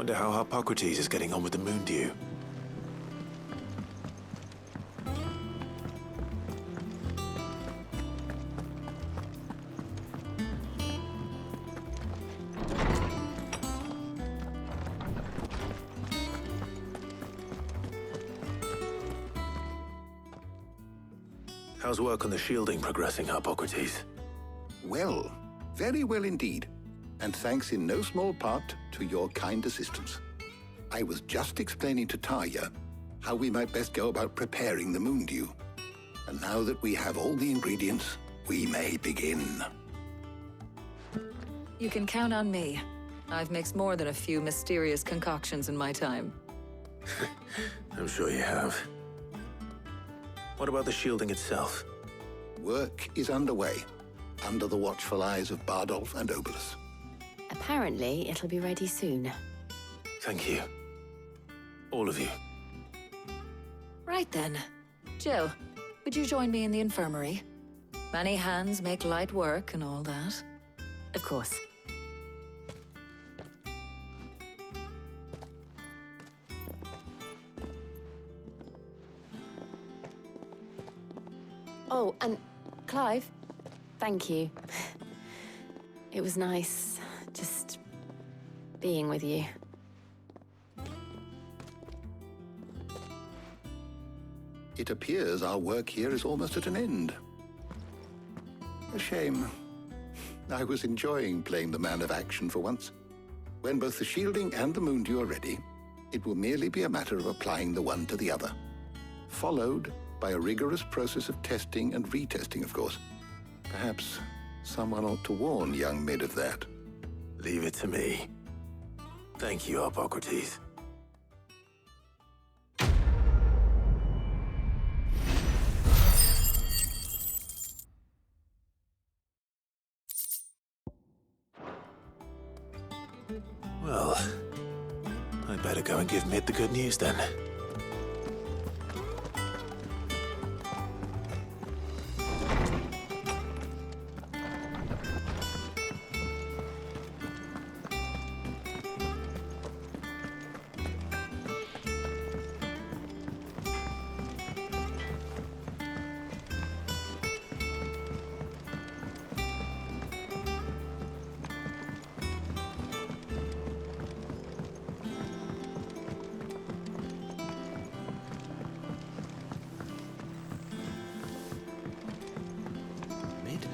Wonder how Hippocrates is getting on with the moon dew. How's work on the shielding progressing, Hippocrates? Well, very well indeed. And thanks in no small part to your kind assistance. I was just explaining to Tarja how we might best go about preparing the moon dew. And now that we have all the ingredients, we may begin. You can count on me. I've mixed more than a few mysterious concoctions in my time. I'm sure you have. What about the shielding itself? Work is underway, under the watchful eyes of Bardolph and Obolus. Apparently, it'll be ready soon. Thank you. All of you. Right then. Jill, would you join me in the infirmary? Many hands make light work and all that. Of course. Oh, and Clive, thank you. It was nice, just being with you. It appears our work here is almost at an end. A shame. I was enjoying playing the man of action for once. When both the shielding and the moon dew are ready, it will merely be a matter of applying the one to the other. Followed by a rigorous process of testing and retesting, of course. Perhaps someone ought to warn young Mid of that. Leave it to me. Thank you, Hippocrates. Well, I'd better go and give Mid the good news then.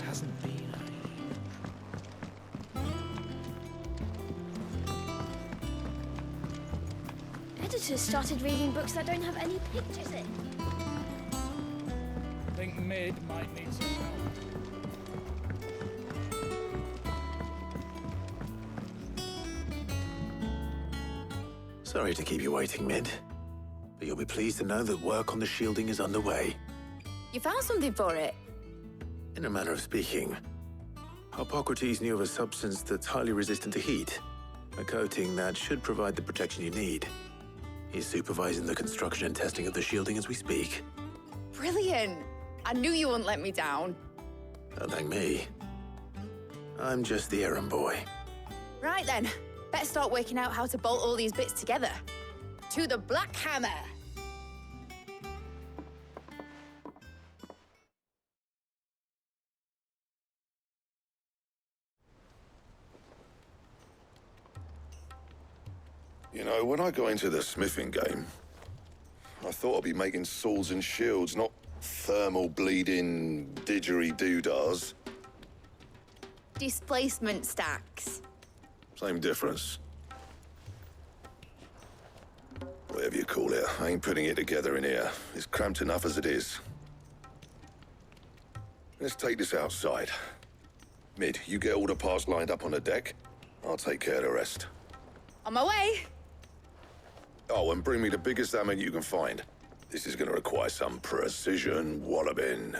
Hasn't been. Editors started reading books that don't have any pictures in. Think Mid might need some help. Sorry to keep you waiting, Mid. But you'll be pleased to know that work on the shielding is underway. You found something for it? In a manner of speaking, Hippocrates knew of a substance that's highly resistant to heat, a coating that should provide the protection you need. He's supervising the construction and testing of the shielding as we speak. Brilliant! I knew you wouldn't let me down. Don't thank me. I'm just the errand boy. Right then, better start working out how to bolt all these bits together. To the Black Hammer! You know, when I got into the smithing game, I thought I'd be making swords and shields, not thermal bleeding didgeridoo-dahs. Displacement stacks. Same difference. Whatever you call it, I ain't putting it together in here. It's cramped enough as it is. Let's take this outside. Mid, you get all the parts lined up on the deck. I'll take care of the rest. On my way! Oh, and bring me the biggest hammer you can find. This is gonna require some precision walloping.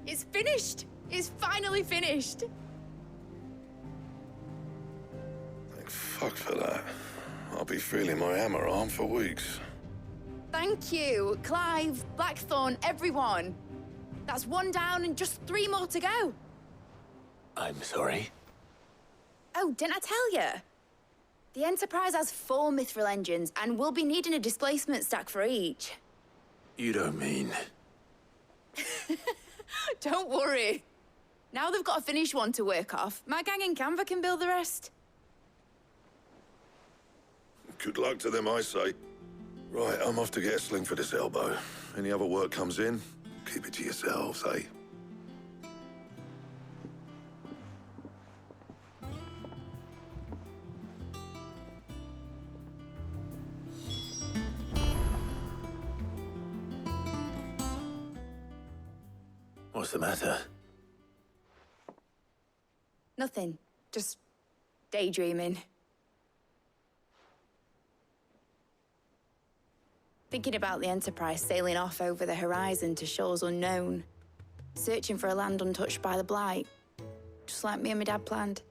It's finished! It's finally finished! Thank fuck for that. I'll be feeling my hammer arm for weeks. Thank you, Clive, Blackthorn, everyone. That's one down and just 3 more to go. I'm sorry. Oh, didn't I tell you? The Enterprise has 4 mithril engines, and we'll be needing a displacement stack for each. You don't mean... Don't worry. Now they've got a finished one to work off, my gang in Canva can build the rest. Good luck to them, I say. Right, I'm off to get a sling for this elbow. Any other work comes in, keep it to yourselves, eh? What's the matter? Nothing. Just daydreaming. Thinking about the Enterprise sailing off over the horizon to shores unknown, searching for a land untouched by the Blight, just like me and my dad planned.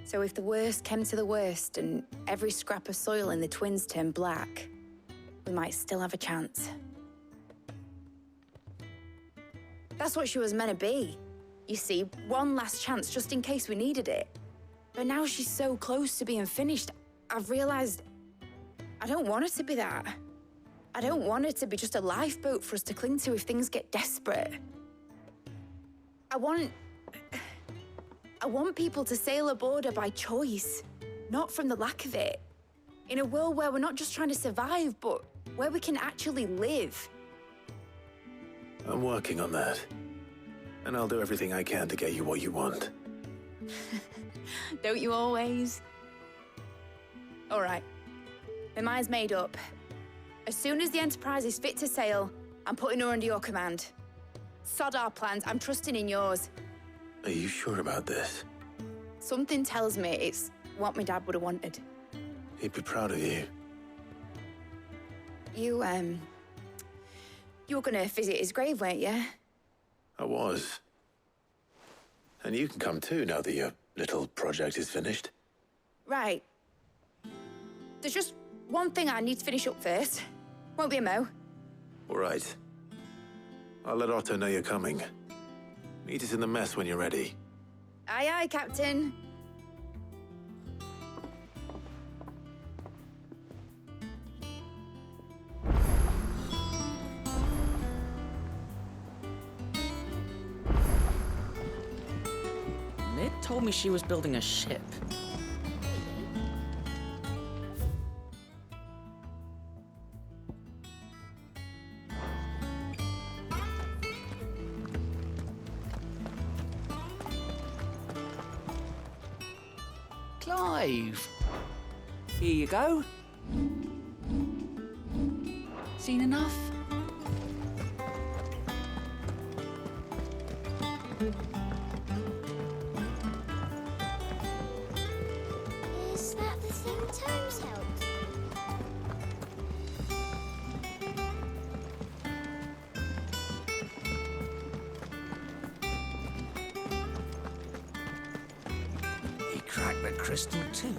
So if the worst came to the worst and every scrap of soil in the Twins turned black, we might still have a chance. That's what she was meant to be. You see, one last chance just in case we needed it. But now she's so close to being finished, I've realized I don't want her to be that. I don't want her to be just a lifeboat for us to cling to if things get desperate. I want people to sail aboard her by choice, not from the lack of it. In a world where we're not just trying to survive, but where we can actually live. I'm working on that. And I'll do everything I can to get you what you want. Don't you always? All right. My mind's made up. As soon as the Enterprise is fit to sail, I'm putting her under your command. Sod our plans, I'm trusting in yours. Are you sure about this? Something tells me it's what my dad would have wanted. He'd be proud of you. You were gonna visit his grave, weren't you? I was. And you can come too now that your little project is finished. Right. There's just one thing I need to finish up first. Won't be a mo. All right. I'll let Otto know you're coming. Meet us in the mess when you're ready. Aye, aye, Captain. Mid told me she was building a ship. Clive! Here you go. Seen enough? Is that the thing Tomes helped? He cracked the crystal too.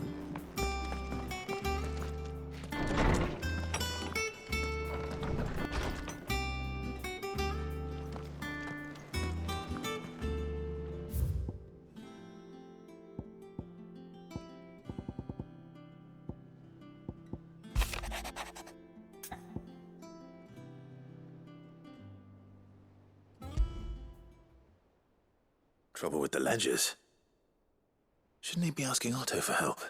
Trouble with the ledgers. Shouldn't he be asking Otto for help?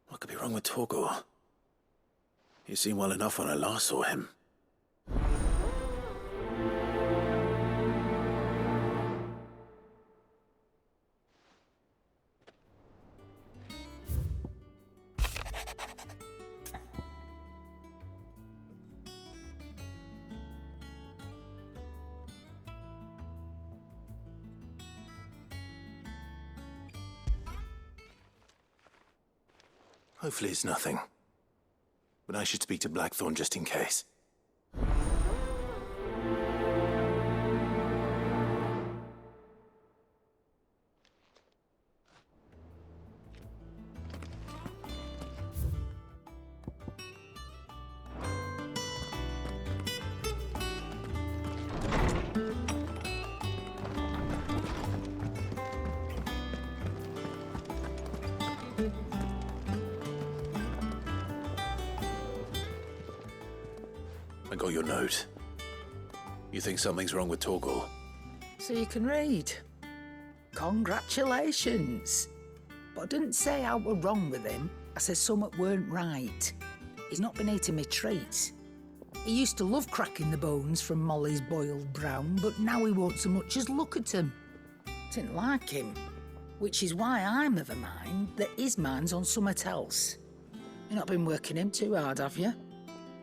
What could be wrong with Torgor? He seemed well enough when I last saw him. Hopefully it's nothing. But I should speak to Blackthorn just in case. I got your note. You think something's wrong with Torgal? So you can read. Congratulations. But I didn't say I were wrong with him. I said something weren't right. He's not been eating me treats. He used to love cracking the bones from Molly's boiled brown, but now he won't so much as look at them. Didn't like him. Which is why I'm of a mind that his mind's on something else. You've not been working him too hard, have you?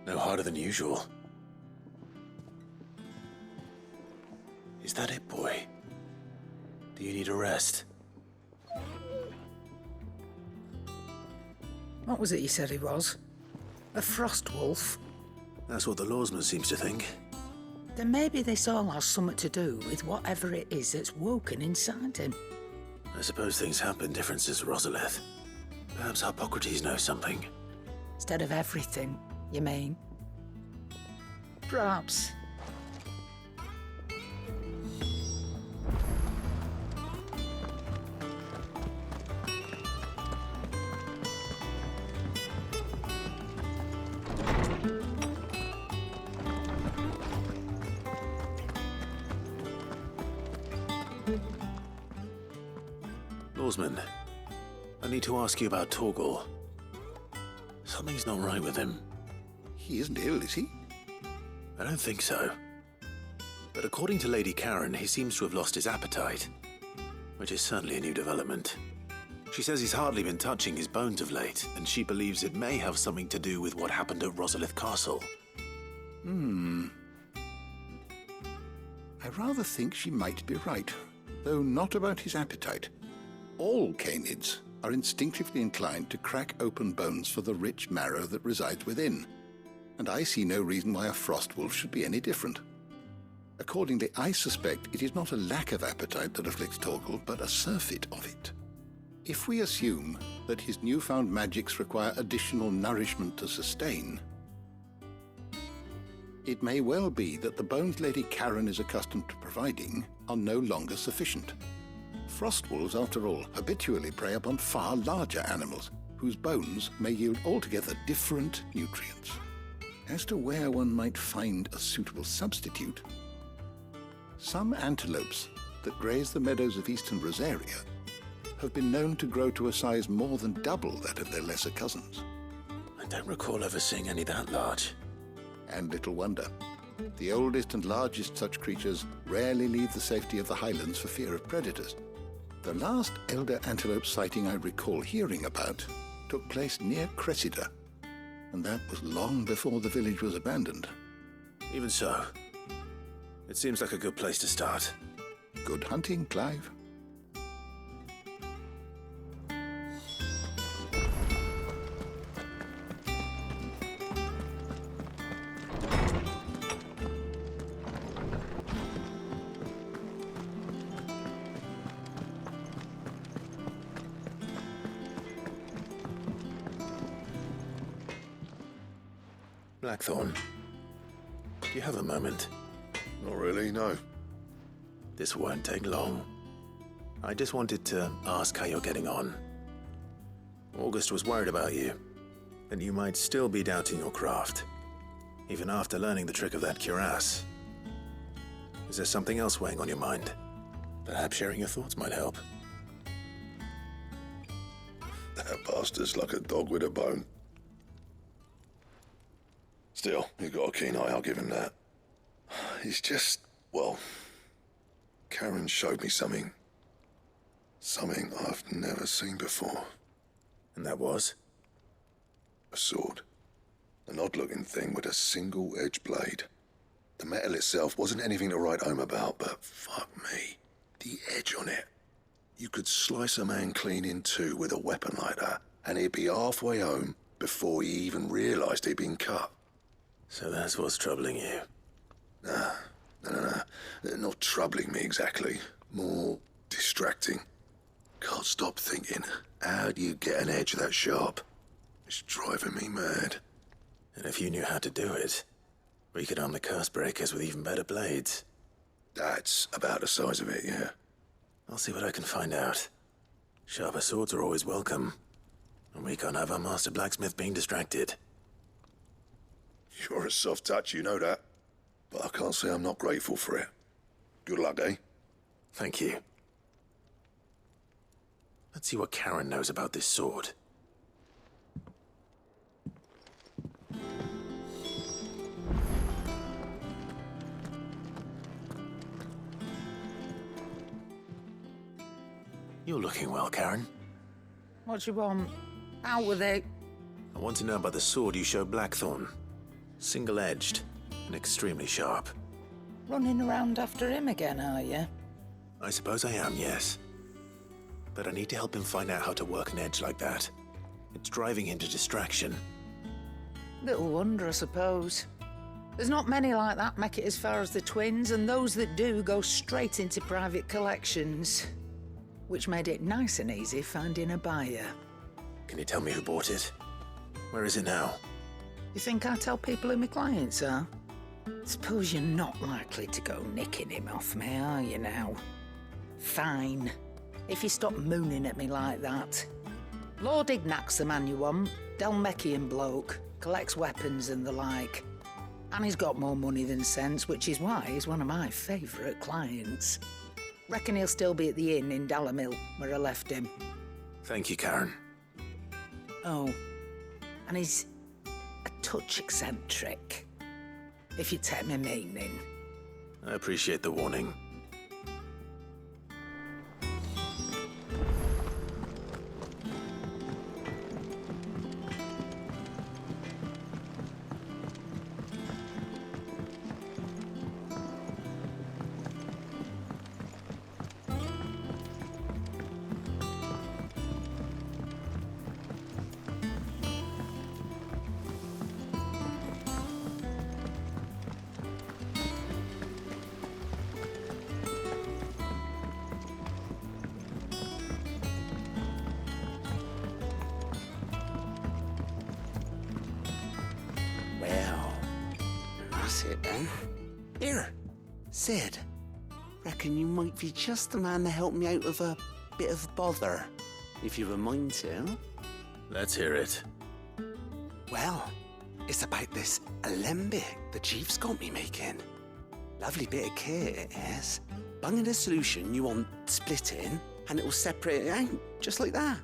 No harder than usual. Is that it, boy? Do you need a rest? What was it you said he was? A frost wolf? That's what the lawsman seems to think. Then maybe this all has something to do with whatever it is that's woken inside him. I suppose things have been different since Rosalith. Perhaps Hippocrates knows something. Instead of everything, you mean? Perhaps. Lawsman, I need to ask you about Torgal. Something's not right with him. He isn't ill, is he? I don't think so. But according to Lady Karen, he seems to have lost his appetite, which is certainly a new development. She says he's hardly been touching his bones of late, and she believes it may have something to do with what happened at Rosalith Castle. I rather think she might be right, though not about his appetite. All canids are instinctively inclined to crack open bones for the rich marrow that resides within, and I see no reason why a frost wolf should be any different. Accordingly, I suspect it is not a lack of appetite that afflicts Torgal, but a surfeit of it. If we assume that his newfound magics require additional nourishment to sustain, it may well be that the bones Lady Karen is accustomed to providing are no longer sufficient. Frost wolves, after all, habitually prey upon far larger animals, whose bones may yield altogether different nutrients. As to where one might find a suitable substitute, some antelopes that graze the meadows of eastern Rosaria have been known to grow to a size more than double that of their lesser cousins. I don't recall ever seeing any that large. And little wonder. The oldest and largest such creatures rarely leave the safety of the highlands for fear of predators. The last elder antelope sighting I recall hearing about took place near Cressida, and that was long before the village was abandoned. Even so, it seems like a good place to start. Good hunting, Clive. Blackthorn, do you have a moment? Not really, no. This won't take long. I just wanted to ask how you're getting on. August was worried about you, that you might still be doubting your craft, even after learning the trick of that cuirass. Is there something else weighing on your mind? Perhaps sharing your thoughts might help. That bastard's like a dog with a bone. Still, you've got a keen eye, I'll give him that. He's just, well, Karen showed me something. Something I've never seen before. And that was? A sword. An odd-looking thing with a single-edged blade. The metal itself wasn't anything to write home about, but fuck me, the edge on it. You could slice a man clean in two with a weapon like that, and he'd be halfway home before he even realised he'd been cut. So that's what's troubling you. No. Not troubling me exactly. More distracting. Can't stop thinking, how do you get an edge that sharp? It's driving me mad. And if you knew how to do it, we could arm the curse breakers with even better blades. That's about the size of it, yeah. I'll see what I can find out. Sharper swords are always welcome. And we can't have our master blacksmith being distracted. You're a soft touch, you know that. But I can't say I'm not grateful for it. Good luck, eh? Thank you. Let's see what Karen knows about this sword. You're looking well, Karen. What do you want? Out with it. I want to know about the sword you showed Blackthorn. Single-edged and extremely sharp. Running around after him again, are you? I suppose I am, yes. But I need to help him find out how to work an edge like that. It's driving him to distraction. Little wonder, I suppose. There's not many like that make it as far as the twins, and those that do go straight into private collections. Which made it nice and easy finding a buyer. Can you tell me who bought it? Where is it now? You think I tell people who my clients are? Suppose you're not likely to go nicking him off me, are you now? Fine. If you stop mooning at me like that. Lord Ignac's the man you want. Delmecian bloke. Collects weapons and the like. And he's got more money than sense, which is why he's one of my favourite clients. Reckon he'll still be at the inn in Dalamil, where I left him. Thank you, Karen. Oh, and he's a touch eccentric, if you take my meaning. I appreciate the warning. Well, that's it then. Here, Sid. Reckon you might be just the man to help me out of a bit of bother, if you've a mind to. Let's hear it. Well, it's about this alembic the chief's got me making. Lovely bit of kit it is. Bunging a solution you want splitting, and it will separate it out, just like that.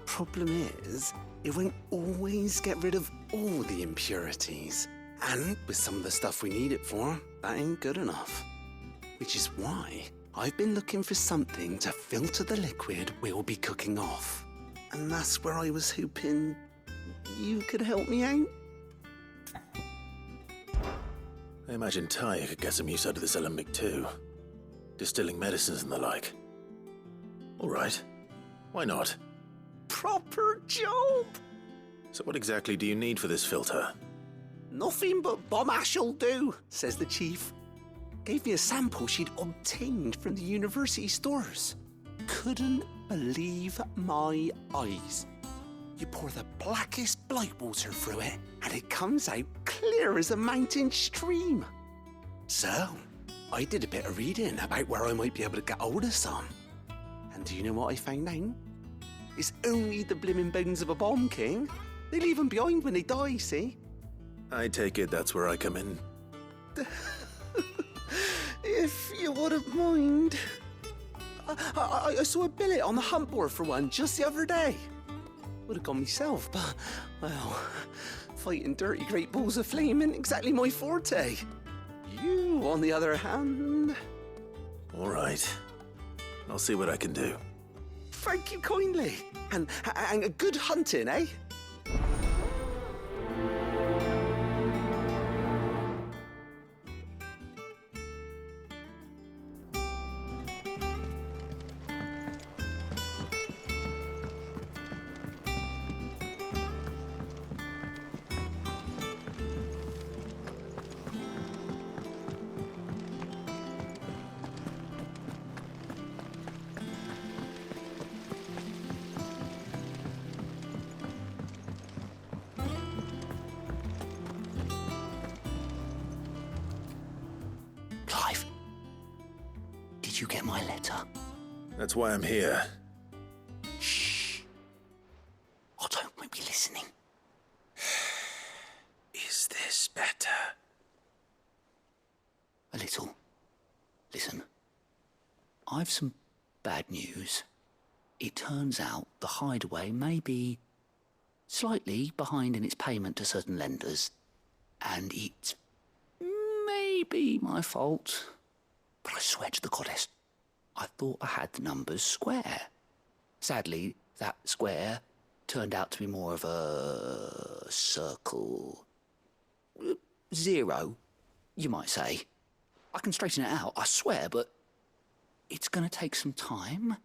Problem is, it won't always get rid of all the impurities. And with some of the stuff we need it for, that ain't good enough. Which is why I've been looking for something to filter the liquid we'll be cooking off. And that's where I was hoping you could help me out. I imagine Ty could get some use out of this alembic too. Distilling medicines and the like. All right. Why not? Proper job! So what exactly do you need for this filter? Nothing but bomb ash'll do, says the chief. Gave me a sample she'd obtained from the university stores. Couldn't believe my eyes. You pour the blackest blight water through it, and it comes out clear as a mountain stream. So, I did a bit of reading about where I might be able to get hold of some. And do you know what I found out? It's only the blimmin' bones of a bomb king. They leave them behind when they die, see? I take it that's where I come in. If you wouldn't mind. I saw a billet on the hunt board for one just the other day. Would have gone myself, but, well, fighting dirty great balls of flame ain't exactly my forte. You, on the other hand... All right. I'll see what I can do. Thank you kindly. And a good hunting, eh? Did you get my letter? That's why I'm here. Shh. Otto might be listening. Is this better? A little. Listen. I've some bad news. It turns out the Hideaway may be slightly behind in its payment to certain lenders, and it may be my fault. But I swear to the goddess, I thought I had the numbers square. Sadly, that square turned out to be more of a circle. 0, you might say. I can straighten it out, I swear, but it's going to take some time,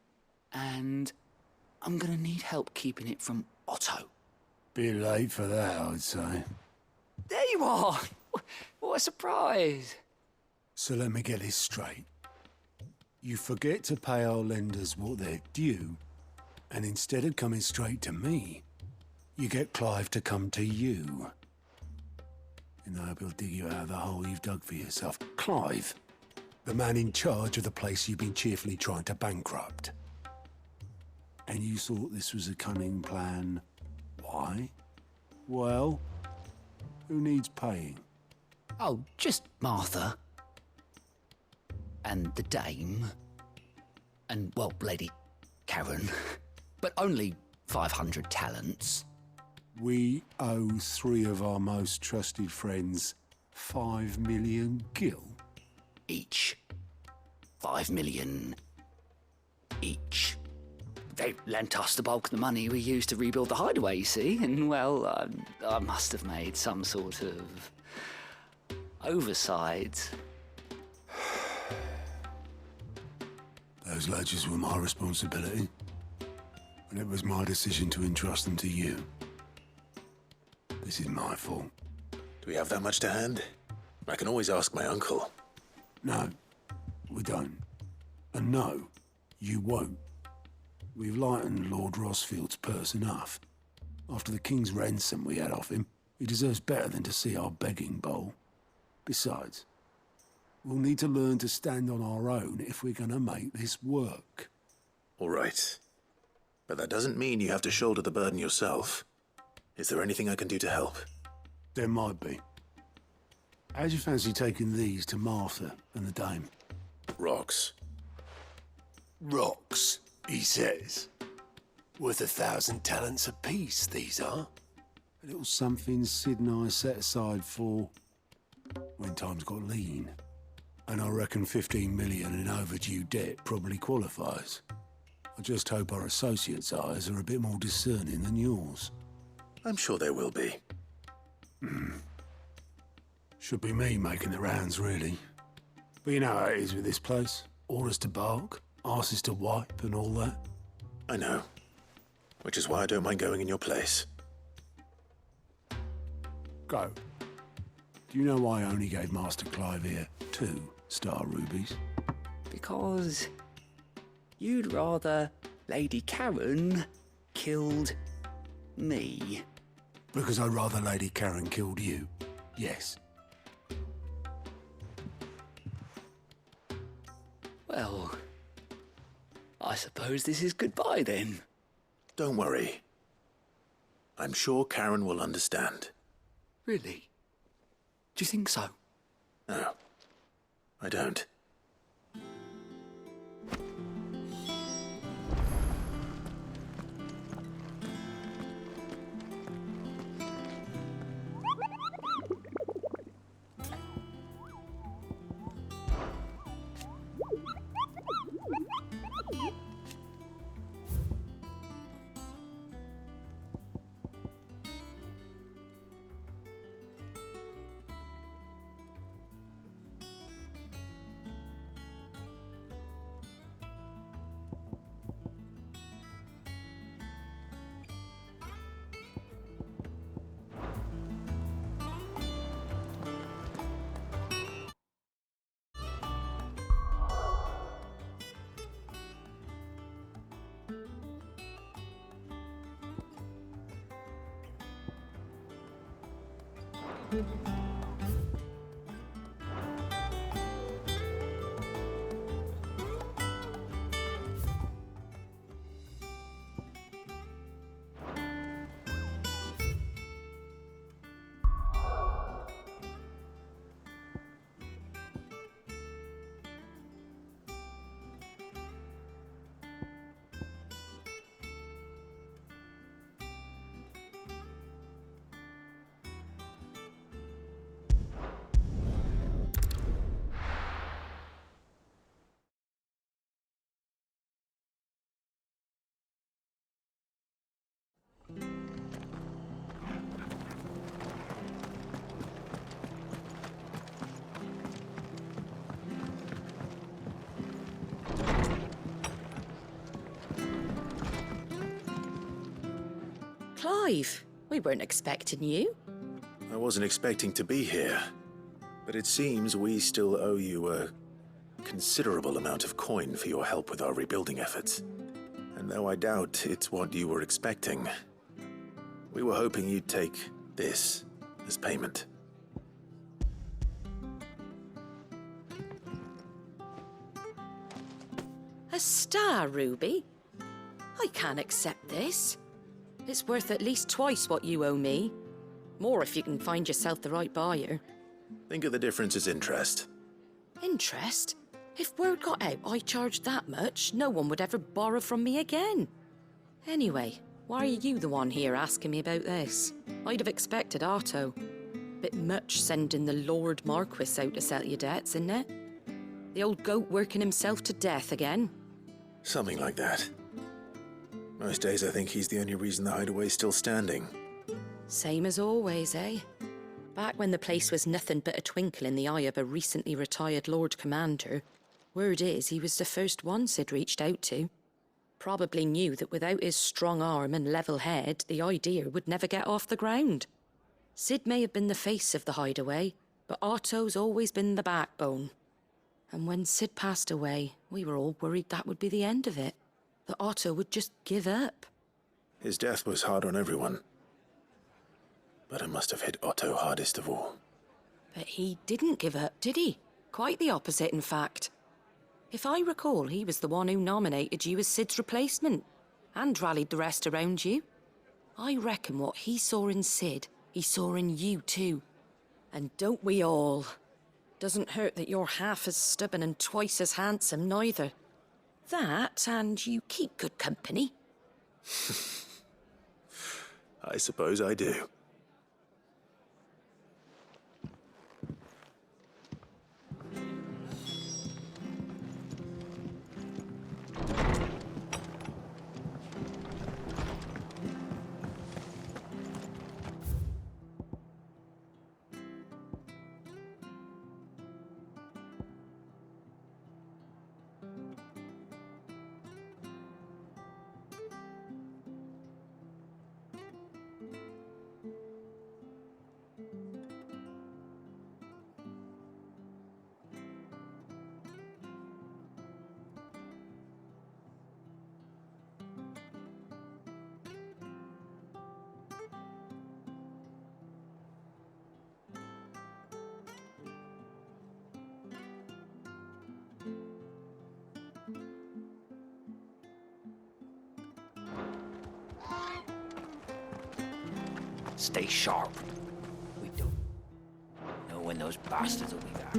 and I'm going to need help keeping it from Otto. Bit late for that, I'd say. There you are! What a surprise! So let me get this straight. You forget to pay our lenders what they're due, and instead of coming straight to me, you get Clive to come to you. And I hope he'll dig you out of the hole you've dug for yourself. Clive, the man in charge of the place you've been cheerfully trying to bankrupt. And you thought this was a cunning plan. Why? Well, who needs paying? Oh, just Martha. And the dame. And, well, Lady Karen. But only 500 talents. We owe 3 of our most trusted friends 5 million gil. Each. 5 million each. They lent us the bulk of the money we used to rebuild the Hideaway, you see, and, well, I must have made some sort of oversight. Those ledgers were my responsibility, and it was my decision to entrust them to you. This is my fault. Do we have that much to hand? I can always ask my uncle. No, we don't. And no, you won't. We've lightened Lord Rosfield's purse enough. After the king's ransom we had off him, he deserves better than to see our begging bowl. Besides, we'll need to learn to stand on our own if we're going to make this work. All right. But that doesn't mean you have to shoulder the burden yourself. Is there anything I can do to help? There might be. How'd you fancy taking these to Martha and the dame? Rocks. Rocks, he says. Worth 1,000 talents apiece, these are. A little something Sid and I set aside for when times got lean. And I reckon 15 million in overdue debt probably qualifies. I just hope our associates' eyes are a bit more discerning than yours. I'm sure there will be. Should be me making the rounds, really. But you know how it is with this place. Orders to bark, arses to wipe, and all that. I know. Which is why I don't mind going in your place. Go. Do you know why I only gave Master Clive here 2 star rubies? Because you'd rather Lady Karen killed me. Because I'd rather Lady Karen killed you. Yes. Well, I suppose this is goodbye then. Don't worry. I'm sure Karen will understand. Really? Do you think so? No, I don't. Clive, we weren't expecting you. I wasn't expecting to be here, but it seems we still owe you a considerable amount of coin for your help with our rebuilding efforts. And though I doubt it's what you were expecting, we were hoping you'd take this as payment. A star ruby? I can't accept this. It's worth at least twice what you owe me. More if you can find yourself the right buyer. Think of the difference as interest. Interest? If word got out I charged that much, no one would ever borrow from me again. Anyway, why are you the one here asking me about this? I'd have expected Otto. Bit much sending the Lord Marquis out to settle your debts, isn't it? The old goat working himself to death again. Something like that. Most days I think he's the only reason the hideaway's still standing. Same as always, eh? Back when the place was nothing but a twinkle in the eye of a recently retired Lord Commander, word is he was the first one Sid reached out to. Probably knew that without his strong arm and level head, the idea would never get off the ground. Sid may have been the face of the hideaway, but Otto's always been the backbone. And when Sid passed away, we were all worried that would be the end of it. That Otto would just give up. His death was hard on everyone. But it must have hit Otto hardest of all. But he didn't give up, did he? Quite the opposite, in fact. If I recall, he was the one who nominated you as Sid's replacement, and rallied the rest around you. I reckon what he saw in Sid, he saw in you too. And don't we all? Doesn't hurt that you're half as stubborn and twice as handsome, neither. That, and you keep good company. I suppose I do. Stay sharp. We don't know when those bastards will be back.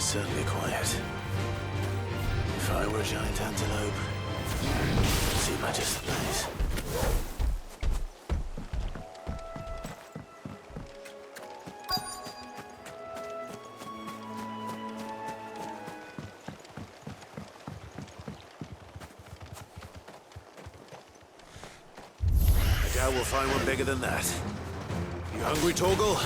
Certainly quiet. If I were a giant antelope, I'd see my displays. doubt we'll find one bigger than that. You hungry, Torgal?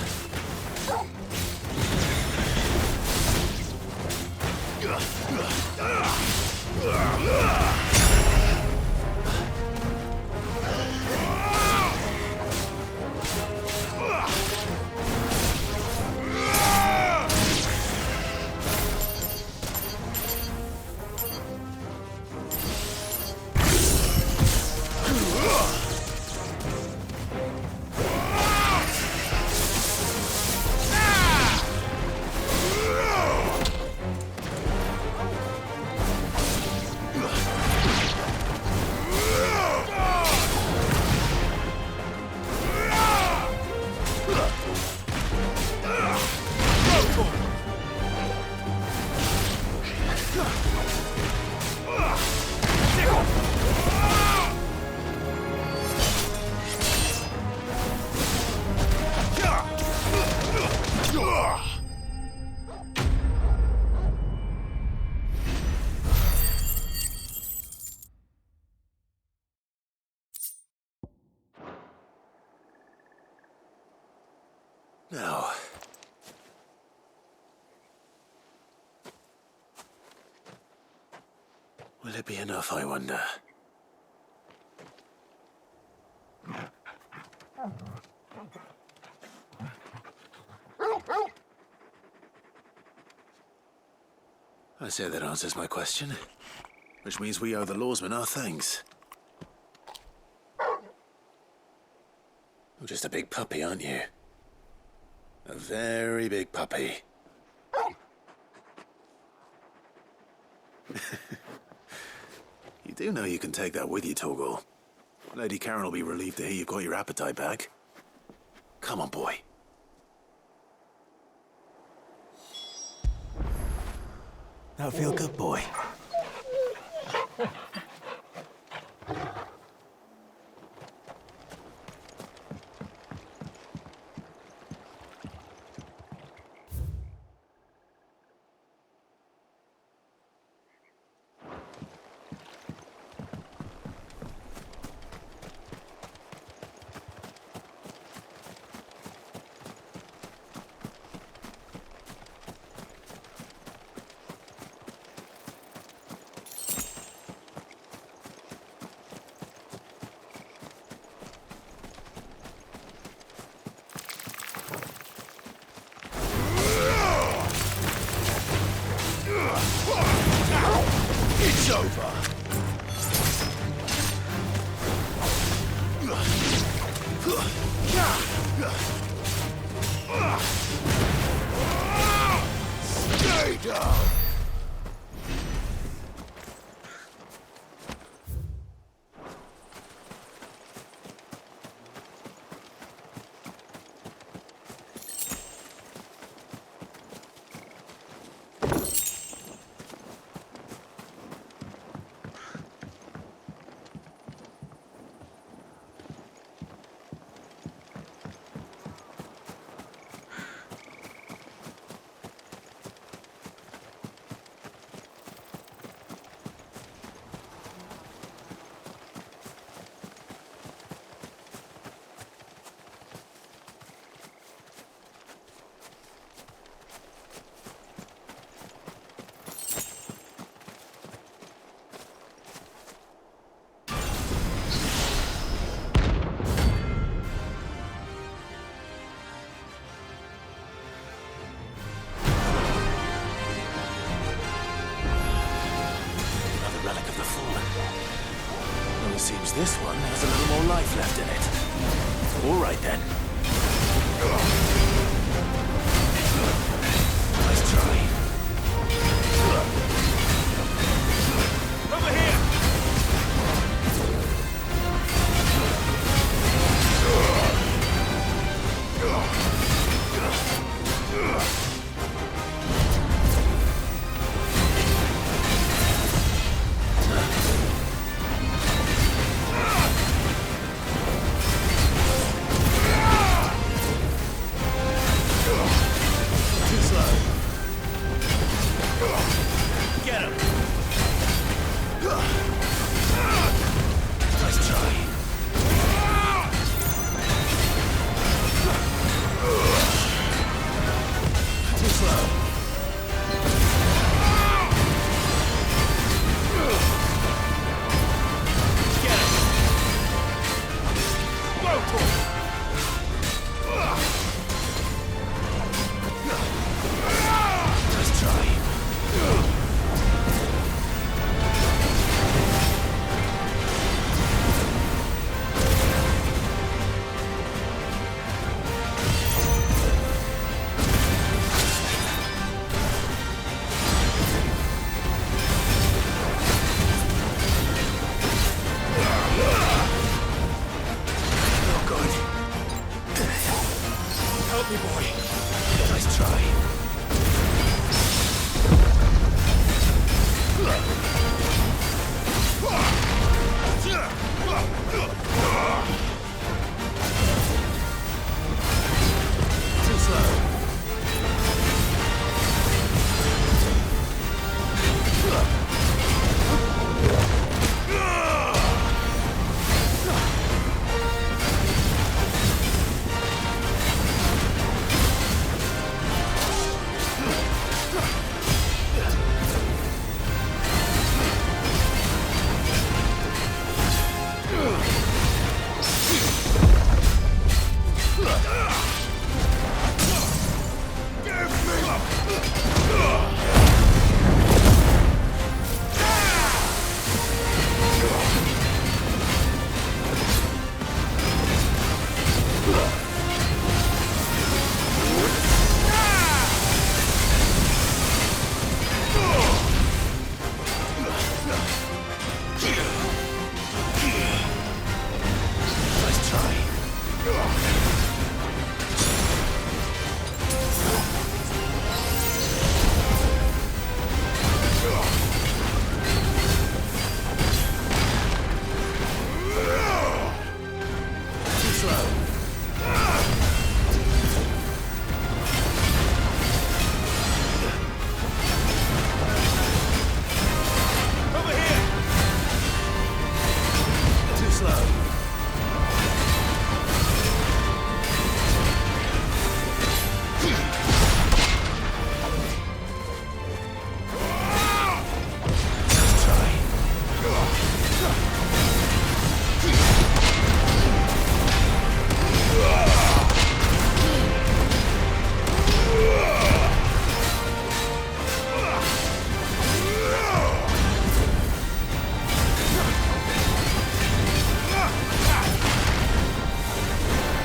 Now, will it be enough, I wonder? I say that answers my question, which means we owe the lawsmen our thanks. You're just a big puppy, aren't you? A very big puppy. You do know you can take that with you, Torgal. Lady Karen will be relieved to hear you've got your appetite back. Come on, boy. That'll feel good, boy. It's over. Stay down. Seems this one has a little more life left in it. All right, then. Nice try. Over here! Help me, boy. Nice try.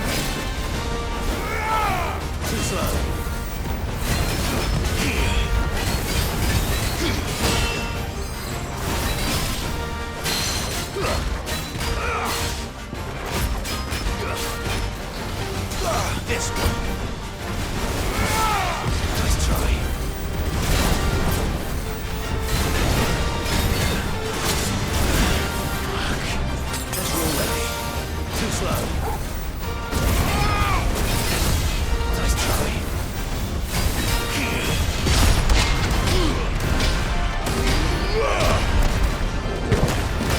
Too slow.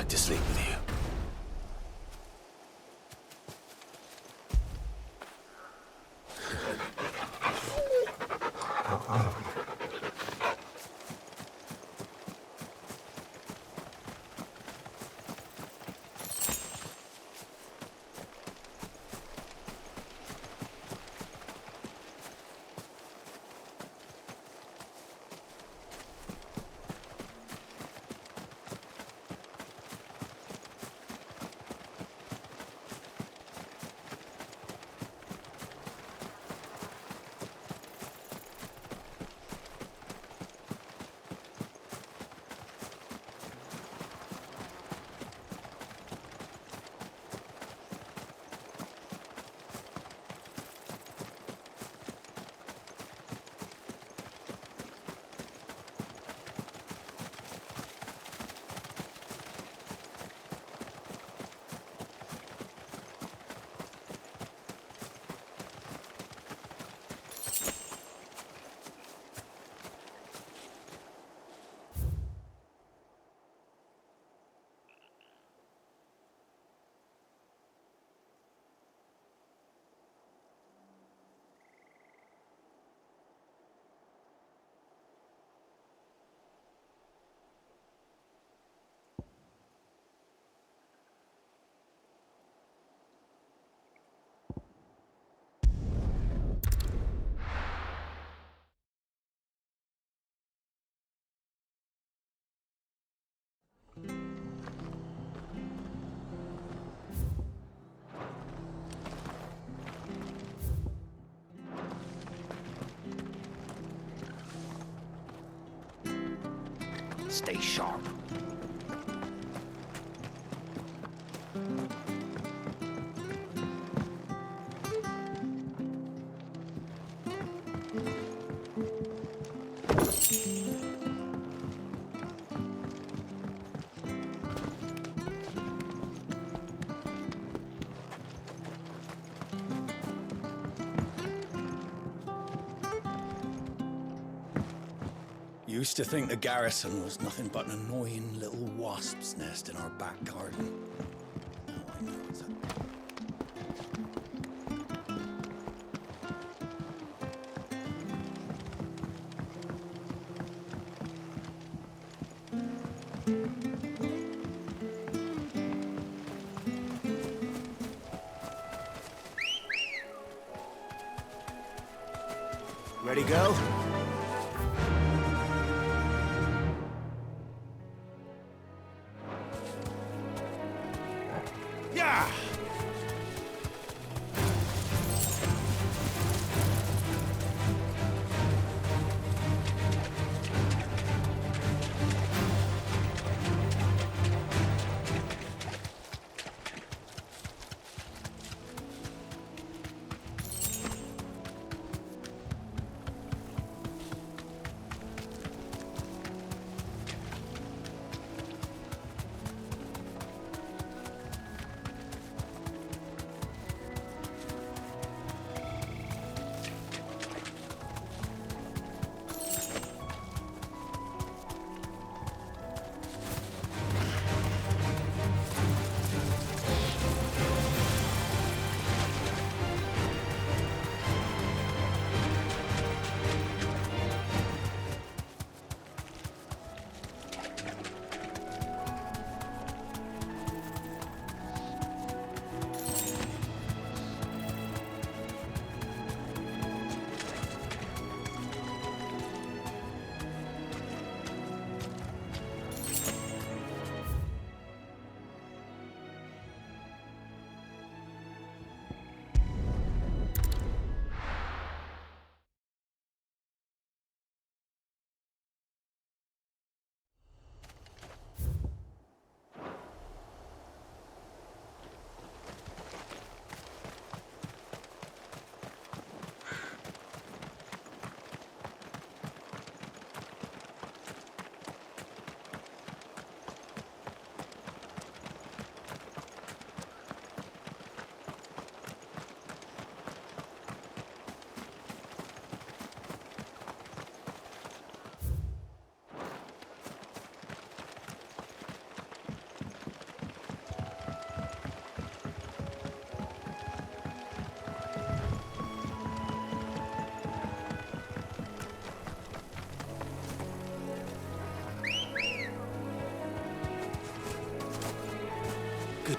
back to sleep with you. Stay sharp. Used to think the garrison was nothing but an annoying little wasp's nest in our back garden. Now I know it's a... Ready, go? Yeah!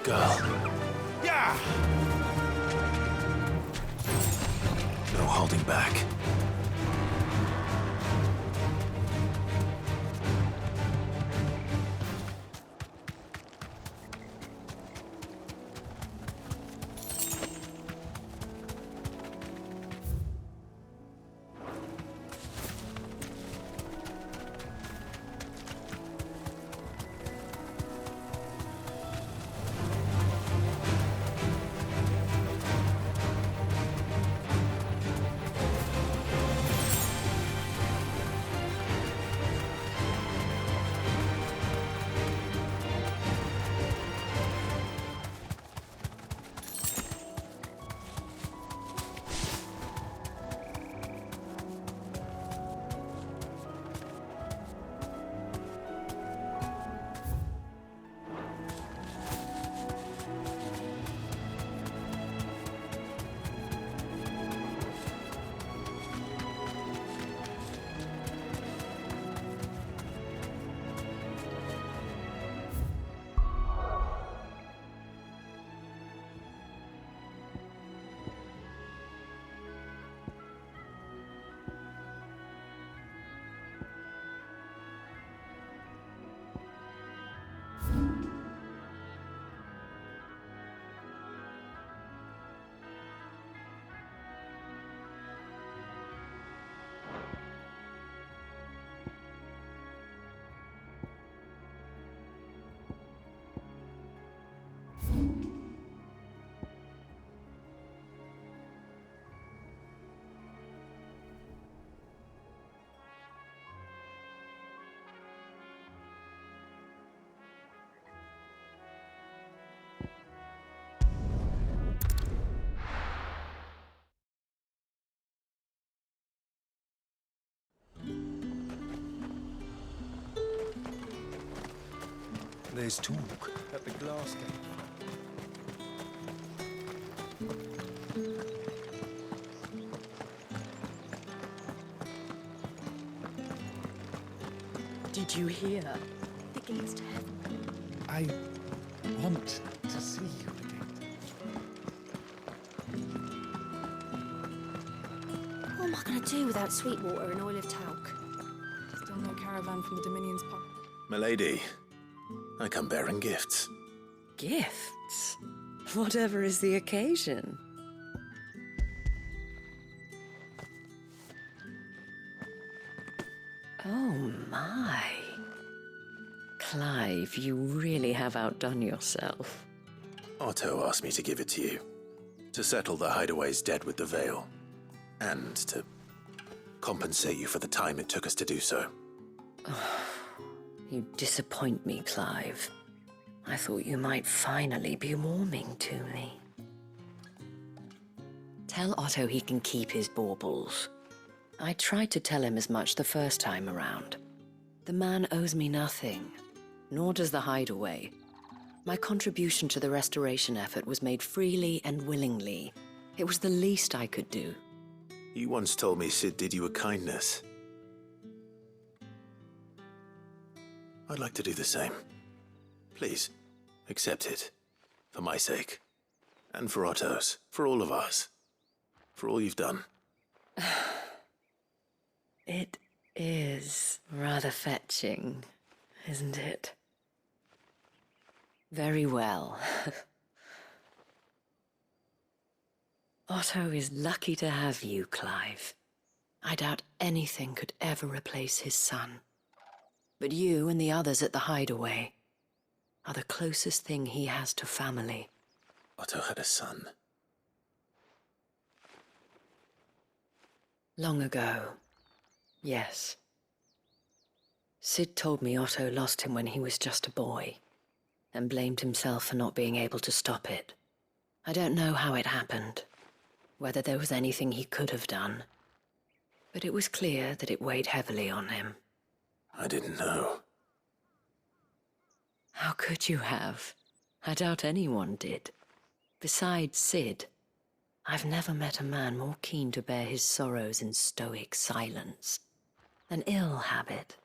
girl. Yeah! No holding back. There's talk at the glass gate. Did you hear? The gates to heaven. I want to see you again. What am I going to do without Sweetwater and Oil of Talc? Still no caravan from the Dominion's park. Milady, I come bearing gifts. Gifts? Whatever is the occasion. Oh my. Clive, you really have outdone yourself. Otto asked me to give it to you. To settle the Hideaway's debt with the Veil. And to compensate you for the time it took us to do so. You disappoint me, Clive. I thought you might finally be warming to me. Tell Otto he can keep his baubles. I tried to tell him as much the first time around. The man owes me nothing, nor does the Hideaway. My contribution to the restoration effort was made freely and willingly. It was the least I could do. You once told me Sid did you a kindness. I'd like to do the same. Please, accept it. For my sake. And for Otto's. For all of us. For all you've done. It is rather fetching, isn't it? Very well. Otto is lucky to have you, Clive. I doubt anything could ever replace his son. But you and the others at the Hideaway are the closest thing he has to family. Otto had a son. Long ago, yes. Sid told me Otto lost him when he was just a boy, and blamed himself for not being able to stop it. I don't know how it happened, whether there was anything he could have done, but it was clear that it weighed heavily on him. I didn't know. How could you have? I doubt anyone did. Besides Sid, I've never met a man more keen to bear his sorrows in stoic silence. An ill habit,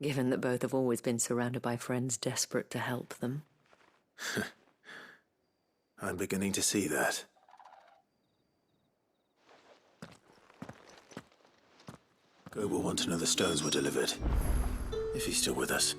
given that both have always been surrounded by friends desperate to help them. I'm beginning to see that. Gob will want to know the stones were delivered, if he's still with us.